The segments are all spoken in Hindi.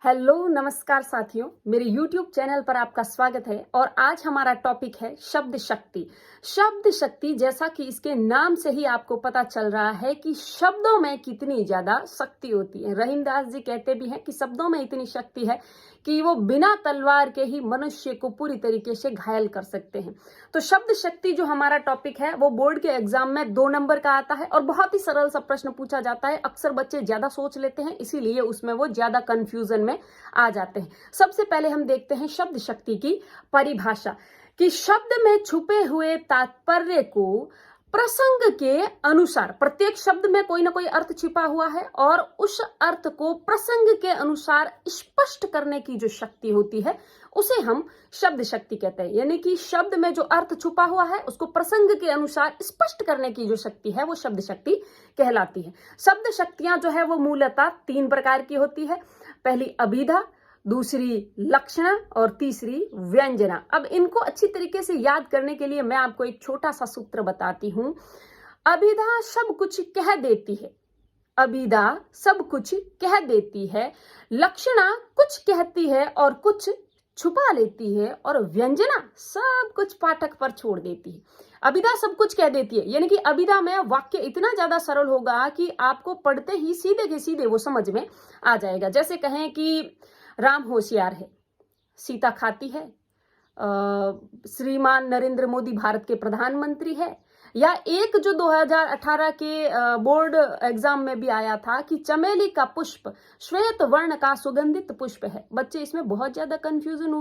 हेलो नमस्कार साथियों, मेरे YouTube चैनल पर आपका स्वागत है। और आज हमारा टॉपिक है शब्द शक्ति। शब्द शक्ति, जैसा कि इसके नाम से ही आपको पता चल रहा है कि शब्दों में कितनी ज्यादा शक्ति होती है। रहीमदास जी कहते भी हैं कि शब्दों में इतनी शक्ति है कि वो बिना तलवार के ही मनुष्य को पूरी तरीके से घायल कर सकते हैं। तो शब्द शक्ति जो हमारा टॉपिक है वो बोर्ड के एग्जाम में 2 नंबर का आता है और बहुत ही सरल सा प्रश्न पूछा जाता है। अक्सर बच्चे ज्यादा सोच लेते हैं, इसीलिए उसमें वो ज्यादा कंफ्यूजन में आ जाते हैं। सबसे पहले हम देखते हैं शब्द शक्ति की परिभाषा कि शब्द में छुपे हुए तात्पर्य को प्रसंग के अनुसार, प्रत्येक शब्द में कोई ना कोई अर्थ छिपा हुआ है और उस अर्थ को प्रसंग के अनुसार स्पष्ट करने की जो शक्ति होती है उसे हम शब्द शक्ति कहते हैं। यानी कि शब्द में जो अर्थ छुपा हुआ है उसको प्रसंग के अनुसार स्पष्ट करने की जो शक्ति है वो शब्द शक्ति कहलाती है। शब्द शक्तियां जो है वो मूलतः 3 प्रकार की होती है। पहली अभिधा, दूसरी लक्षणा और तीसरी व्यंजना। अब इनको अच्छी तरीके से याद करने के लिए मैं आपको एक छोटा सा सूत्र बताती हूं। अभिधा सब कुछ कह देती है, अभिधा सब कुछ कह देती है, लक्षणा कुछ कहती है और कुछ छुपा लेती है, और व्यंजना सब कुछ पाठक पर छोड़ देती है। अभिधा सब कुछ कह देती है, यानी कि अभिधा में वाक्य इतना ज्यादा सरल होगा कि आपको पढ़ते ही सीधे के सीधे वो समझ में आ जाएगा। जैसे कहें कि राम होशियार है, सीता खाती है, श्रीमान नरेंद्र मोदी भारत के प्रधानमंत्री है, या एक जो 2018 के बोर्ड एग्जाम में भी आया था कि चमेली का पुष्प श्वेत वर्ण का सुगंधित पुष्प है। बच्चे इसमें बहुत ज्यादा कंफ्यूजन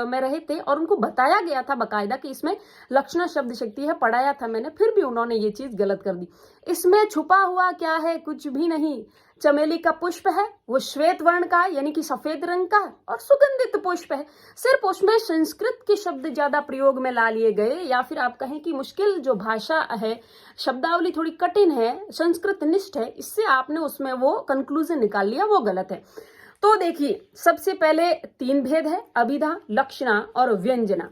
में रहे थे और उनको बताया गया था बकायदा कि इसमें लक्षणा शब्द शक्ति है, पढ़ाया था मैंने, फिर भी उन्होंने ये चीज गलत कर दी। इसमें छुपा हुआ क्या है? कुछ भी नहीं। चमेली का पुष्प है, वो श्वेत वर्ण का यानी कि सफेद रंग का है और सुगंधित पुष्प है। सिर्फ उसमें संस्कृत के शब्द ज्यादा प्रयोग में ला लिए गए, या फिर आप कहें कि मुश्किल जो भाषा है, शब्दावली थोड़ी कठिन है, संस्कृत निष्ठ है, इससे आपने उसमें वो कंक्लूजन निकाल लिया, वो गलत है। तो देखिए, सबसे पहले 3 भेद है, अभिधा, लक्षणा और व्यंजना।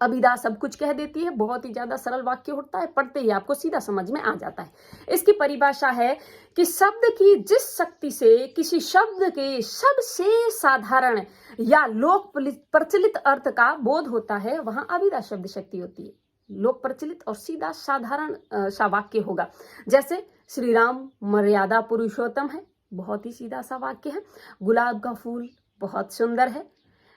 अभिधा सब कुछ कह देती है, बहुत ही ज्यादा सरल वाक्य होता है, पढ़ते ही आपको सीधा समझ में आ जाता है। इसकी परिभाषा है कि शब्द की जिस शक्ति से किसी शब्द के सबसे साधारण या लोक प्रचलित अर्थ का बोध होता है, वहां अभिधा शब्द शक्ति होती है। लोक प्रचलित और सीधा साधारण सा वाक्य होगा। जैसे श्री राम मर्यादा पुरुषोत्तम है, बहुत ही सीधा सा वाक्य है। गुलाब का फूल बहुत सुंदर है।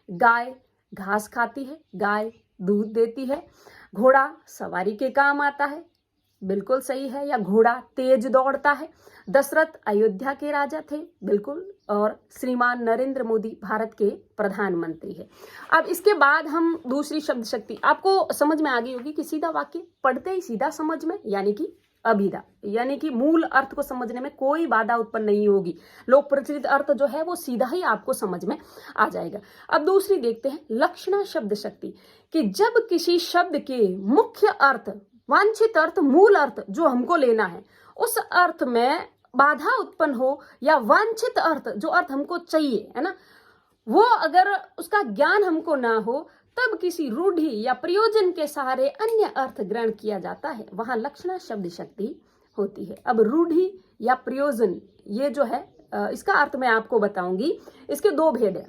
गाय घास खाती है, गाय दूध देती है। घोड़ा सवारी के काम आता है, बिल्कुल सही है। या घोड़ा तेज दौड़ता है। दशरथ अयोध्या के राजा थे, बिल्कुल। और श्रीमान नरेंद्र मोदी भारत के प्रधानमंत्री है। अब इसके बाद हम दूसरी शब्द शक्ति, आपको समझ में आ गई होगी कि सीधा वाक्य पढ़ते ही सीधा समझ में, यानी कि अभिधा, यानी कि मूल अर्थ को समझने में कोई बाधा उत्पन्न नहीं होगी। लोक प्रचलित अर्थ जो है वो सीधा ही आपको समझ में आ जाएगा। अब दूसरी देखते हैं लक्षणा शब्द शक्ति, कि जब किसी शब्द के मुख्य अर्थ, वांछित अर्थ, मूल अर्थ जो हमको लेना है, उस अर्थ में बाधा उत्पन्न हो, या वांछित अर्थ जो अर्थ हमको चाहिए है ना, वो अगर उसका ज्ञान हमको ना हो, तब किसी रूढ़ि या प्रयोजन के सहारे अन्य अर्थ ग्रहण किया जाता है, वहां लक्षणा शब्द शक्ति होती है। अब रूढ़ि या प्रयोजन, ये जो है इसका अर्थ मैं आपको बताऊंगी। इसके 2 भेद है,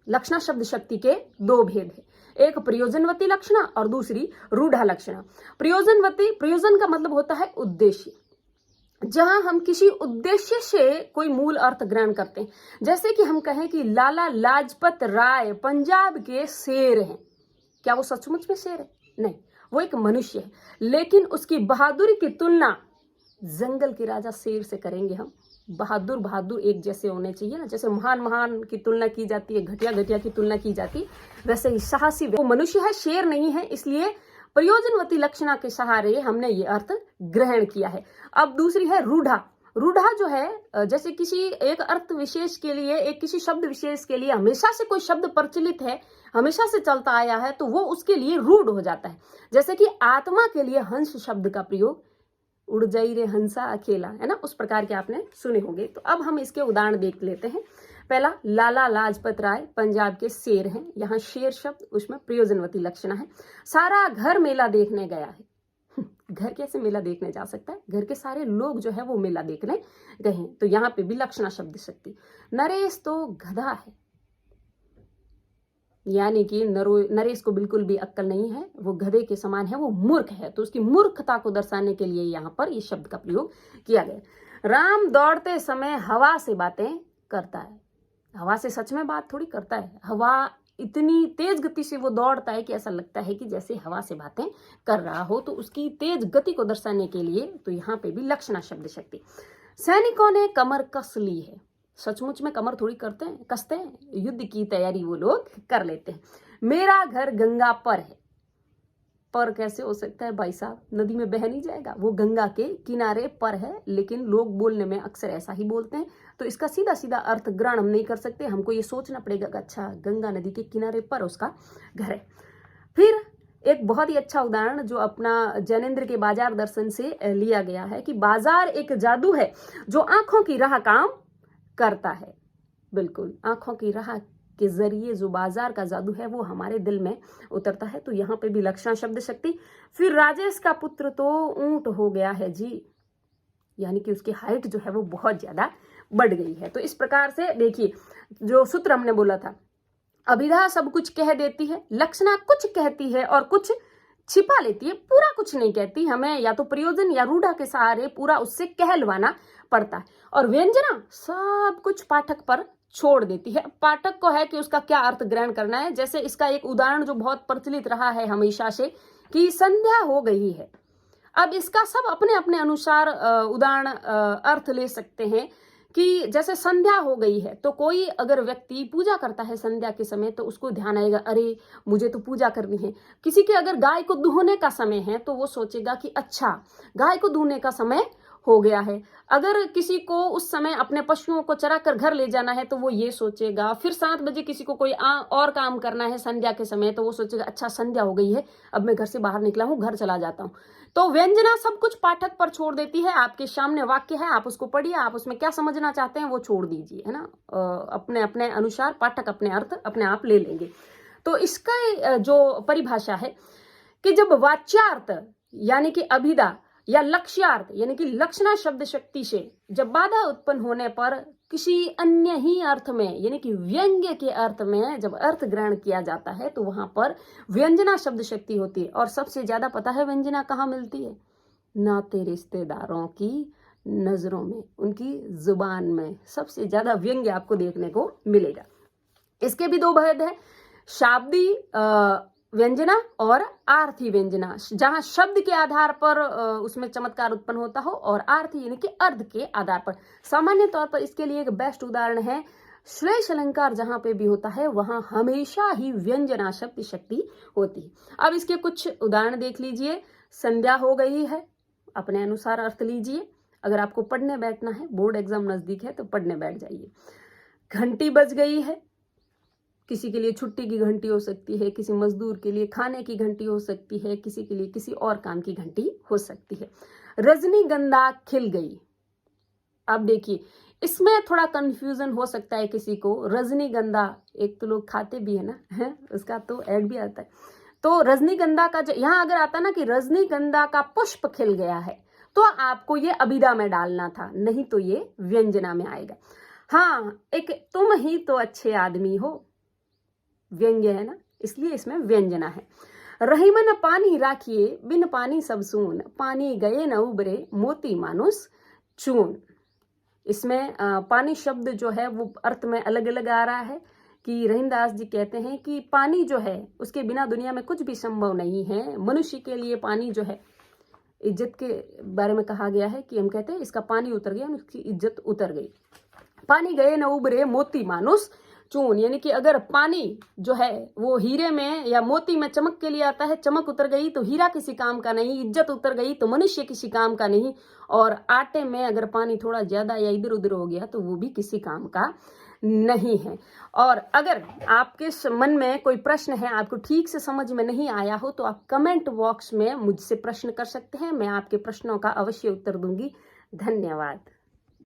लक्षणा शब्द शक्ति के 2 भेद है। एक प्रयोजनवती लक्षणा और दूसरी रूढ़ा लक्षणा। प्रयोजनवती, प्रयोजन का मतलब होता है उद्देश्य, जहां हम किसी उद्देश्य से कोई मूल अर्थ ग्रहण करते हैं। जैसे कि हम कहें कि लाला लाजपत राय पंजाब के शेर हैं। क्या वो सचमुच में शेर है? नहीं, वो एक मनुष्य है, लेकिन उसकी बहादुरी की तुलना जंगल के राजा शेर से करेंगे हम। बहादुर बहादुर एक जैसे होने चाहिए ना, जैसे महान महान की तुलना की जाती है, घटिया घटिया की तुलना की जाती है, वैसे ही साहसी वो मनुष्य है, शेर नहीं है। इसलिए प्रयोजनवती लक्षणा के सहारे हमने ये अर्थ ग्रहण किया है। अब दूसरी है रूढ़ा। रूढ़ा जो है, जैसे किसी एक अर्थ विशेष के लिए, एक किसी शब्द विशेष के लिए हमेशा से कोई शब्द प्रचलित है, हमेशा से चलता आया है, तो वो उसके लिए रूढ़ हो जाता है। जैसे कि आत्मा के लिए हंस शब्द का प्रयोग, उड़ जाई रे हंसा अकेला, है ना, उस प्रकार के आपने सुने होंगे। तो अब हम इसके उदाहरण देख लेते हैं। पहला, लाला लाजपत राय पंजाब के शेर हैं, यहाँ शेर शब्द, उसमें प्रयोजनवती लक्षणा है। सारा घर मेला देखने गया है, घर कैसे मेला देखने जा सकता है? घर के सारे लोग जो है वो मेला देखने गए हैं। तो यहाँ पे भी लक्षणा शब्द शक्ति। नरेश तो गधा है, यानी कि नरेश को बिल्कुल भी अक्ल नहीं है, वो गधे के समान है, वो मूर्ख है। तो उसकी मूर्खता को दर्शाने के लिए यहाँ पर इस शब्द का प्रयोग किया गया। राम दौड़ते समय हवा से बातें करता है। हवा से सच में बात थोड़ी करता है, हवा इतनी तेज गति से वो दौड़ता है कि ऐसा लगता है कि जैसे हवा से बातें कर रहा हो। तो उसकी तेज गति को दर्शाने के लिए तो यहाँ पे भी लक्षणा शब्द शक्ति। सैनिकों ने कमर कस ली है। सचमुच में कमर थोड़ी कसते हैं, युद्ध की तैयारी वो लोग कर लेते हैं। मेरा घर गंगा पर है। पर कैसे हो सकता है भाई साहब, नदी में बह नहीं जाएगा, वो गंगा के किनारे पर है, लेकिन लोग बोलने में अक्सर ऐसा ही बोलते हैं। तो इसका सीधा सीधा अर्थ ग्रहण हम नहीं कर सकते, हमको ये सोचना पड़ेगा कि अच्छा गंगा नदी के किनारे पर उसका घर है। फिर एक बहुत ही अच्छा उदाहरण जो अपना जैनेन्द्र के बाजार दर्शन से लिया गया है कि बाजार एक जादू है जो आंखों की राह काम करता है। बिल्कुल, आंखों की राह के जरिए जो बाजार का जादू है वो हमारे दिल में उतरता है। तो यहाँ पे भी लक्षणा शब्द शक्ति। फिर राजेश का पुत्र तो ऊंट हो गया है जी, यानी कि उसकी हाइट जो है वो बहुत ज्यादा बढ़ गई है। तो इस प्रकार से देखिए, जो सूत्र हमने बोला था, अभिधा सब कुछ कह देती है, लक्षणा कुछ कहती है और कुछ छिपा लेती है, पूरा कुछ नहीं कहती। हमें या तो प्रयोजन या रूढ़ा के सहारे पूरा उससे कहलवाना पड़ता है। और व्यंजना सब कुछ पाठक पर छोड़ देती है। पाठक को है कि उसका क्या अर्थ ग्रहण करना है। जैसे इसका एक उदाहरण जो बहुत प्रचलित रहा है हमेशा से कि संध्या हो गई है। अब इसका सब अपने अपने अनुसार उदाहरण अर्थ ले सकते हैं कि जैसे संध्या हो गई है तो कोई अगर व्यक्ति पूजा करता है संध्या के समय तो उसको ध्यान आएगा, अरे मुझे तो पूजा करनी है। किसी के अगर गाय को दूहने का समय है तो वो सोचेगा कि अच्छा गाय को दूहने का समय हो गया है। अगर किसी को उस समय अपने पशुओं को चरा कर घर ले जाना है तो वो ये सोचेगा। फिर 7 बजे किसी को कोई और काम करना है संध्या के समय तो वो सोचेगा अच्छा संध्या हो गई है, अब मैं घर से बाहर निकला हूं, घर चला जाता हूं। तो व्यंजना सब कुछ पाठक पर छोड़ देती है। आपके सामने वाक्य है, आप उसको पढ़िए, आप उसमें क्या समझना चाहते हैं वो छोड़ दीजिए, है ना। अपने अपने अनुसार पाठक अपने अर्थ अपने आप ले लेंगे। तो इसका जो परिभाषा है कि जब वाच्यार्थ यानी कि अभिधा या लक्ष्यार्थ यानी कि लक्षणा शब्द शक्ति से जब बाधा उत्पन्न होने पर किसी अन्य ही अर्थ में यानी कि व्यंग्य के अर्थ में जब अर्थ ग्रहण किया जाता है तो वहां पर व्यंजना शब्द शक्ति होती है। और सबसे ज्यादा पता है व्यंजना कहाँ मिलती है? नाते रिश्तेदारों की नजरों में, उनकी जुबान में सबसे ज्यादा व्यंग्य आपको देखने को मिलेगा। इसके भी 2 भेद है, शाब्दी व्यंजना और आर्थी व्यंजना, जहां शब्द के आधार पर उसमें चमत्कार उत्पन्न होता हो और आर्थी यानी कि अर्थ के आधार पर। सामान्य तौर पर इसके लिए एक बेस्ट उदाहरण है श्लेष अलंकार, जहां पे भी होता है वहां हमेशा ही व्यंजना शब्द शक्ति होती है। अब इसके कुछ उदाहरण देख लीजिए। संध्या हो गई है, अपने अनुसार अर्थ लीजिए। अगर आपको पढ़ने बैठना है, बोर्ड एग्जाम नजदीक है तो पढ़ने बैठ जाइए। घंटी बज गई है, किसी के लिए छुट्टी की घंटी हो सकती है, किसी मजदूर के लिए खाने की घंटी हो सकती है, किसी के लिए किसी और काम की घंटी हो सकती है। रजनीगंधा खिल गई। अब देखिए इसमें थोड़ा कंफ्यूजन हो सकता है किसी को। रजनीगंधा एक तो लोग खाते भी है ना, है उसका तो ऐड भी आता है। तो रजनीगंधा का यहाँ अगर आता ना कि रजनीगंधा का पुष्प खिल गया है तो आपको ये अभिधा में डालना था, नहीं तो ये व्यंजना में आएगा। हाँ, एक तुम ही तो अच्छे आदमी हो, व्यंग्य है ना, इसलिए इसमें व्यंजना है। रहीमन पानी राखिए बिन पानी सब सून, पानी गए न उबरे मोती मानुस चून। इसमें पानी शब्द जो है वो अर्थ में अलग अलग आ रहा है कि रहीमदास जी कहते हैं कि पानी जो है उसके बिना दुनिया में कुछ भी संभव नहीं है। मनुष्य के लिए पानी जो है, इज्जत के बारे में कहा गया है कि हम कहते हैं इसका पानी उतर गया, उसकी इज्जत उतर गई। पानी गए न उबरे मोती मानुस चून, यानी कि अगर पानी जो है वो हीरे में या मोती में चमक के लिए आता है, चमक उतर गई तो हीरा किसी काम का नहीं, इज्जत उतर गई तो मनुष्य किसी काम का नहीं। और आटे में अगर पानी थोड़ा ज्यादा या इधर उधर हो गया तो वो भी किसी काम का नहीं है। और अगर आपके मन में कोई प्रश्न है, आपको ठीक से समझ में नहीं आया हो तो आप कमेंट बॉक्स में मुझसे प्रश्न कर सकते हैं, मैं आपके प्रश्नों का अवश्य उत्तर दूंगी। धन्यवाद।